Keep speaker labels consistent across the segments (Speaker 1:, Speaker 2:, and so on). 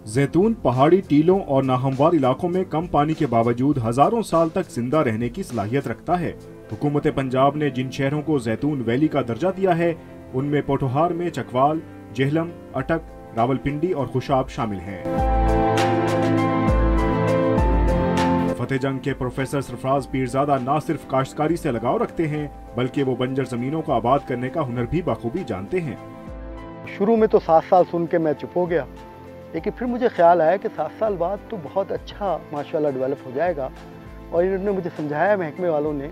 Speaker 1: जैतून पहाड़ी टीलों और नाहमवार इलाकों में कम पानी के बावजूद हजारों साल तक जिंदा रहने की सलाहियत रखता है। हुकूमत पंजाब ने जिन शहरों को जैतून वैली का दर्जा दिया है, उनमें पोठोहार में चकवाल, जेहलम, अटक, रावलपिंडी और खुशाब शामिल हैं। फतेहजंग के प्रोफेसर सरफराज पीरजादा न सिर्फ काश्तकारी से लगाव रखते हैं, बल्कि वो बंजर जमीनों को आबाद करने का हुनर भी बखूबी जानते हैं।
Speaker 2: शुरू में तो 7 साल सुन के मैं चुप हो गया, लेकिन फिर मुझे ख्याल आया कि 7 साल बाद तो बहुत अच्छा माशाल्लाह डेवलप हो जाएगा। और इन्होंने मुझे समझाया, महकमे वालों ने,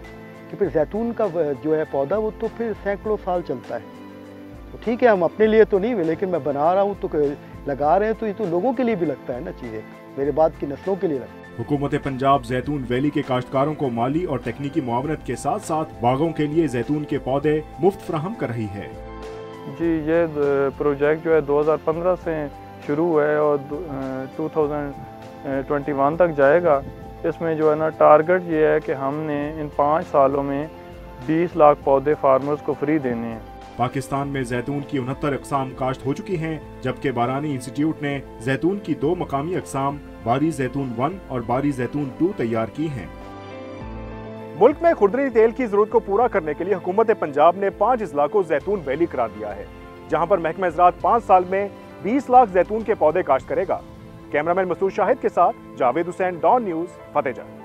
Speaker 2: कि फिर जैतून का जो है पौधा वो तो फिर सैकड़ों साल चलता है। तो ठीक है, हम अपने लिए तो नहीं, लेकिन मैं बना रहा हूँ तो लगा रहे हैं तो ये तो लोगों के लिए भी लगता है ना, चीज़ें मेरे बाद की नस्लों के लिए लगता है।
Speaker 1: हुकूमत पंजाब जैतून वैली के काश्तकारों को माली और तकनीकी मुआवनत के साथ साथ बागों के लिए जैतून के पौधे मुफ्त फराहम कर रही है।
Speaker 3: जी, ये प्रोजेक्ट जो है 2015 से शुरू हुआ है और 2021 तक जाएगा। इसमें जो है ना टारगेट ये है कि हमने इन 5 सालों में 20 लाख पौधे फार्मर्स को फ्री देने हैं।
Speaker 1: पाकिस्तान में जैतून की 69 अक़साम काश्त हो चुकी हैं, जबकि बारानी इंस्टीट्यूट ने जैतून की 2 मकामी अक़साम बारी जैतून 1 और बारी जैतून 2 तैयार की हैं। मुल्क में खुरदरी तेल की जरूरत को पूरा करने के लिए हुकूमत पंजाब ने 5 अजला को जैतून वैली करार दिया है, जहां पर महकमा ज़राअत 5 साल में 20 लाख जैतून के पौधे काश्त करेगा। कैमरामैन मसूद शाहिद के साथ जावेद हुसैन, डॉन न्यूज़, फतेहजंग।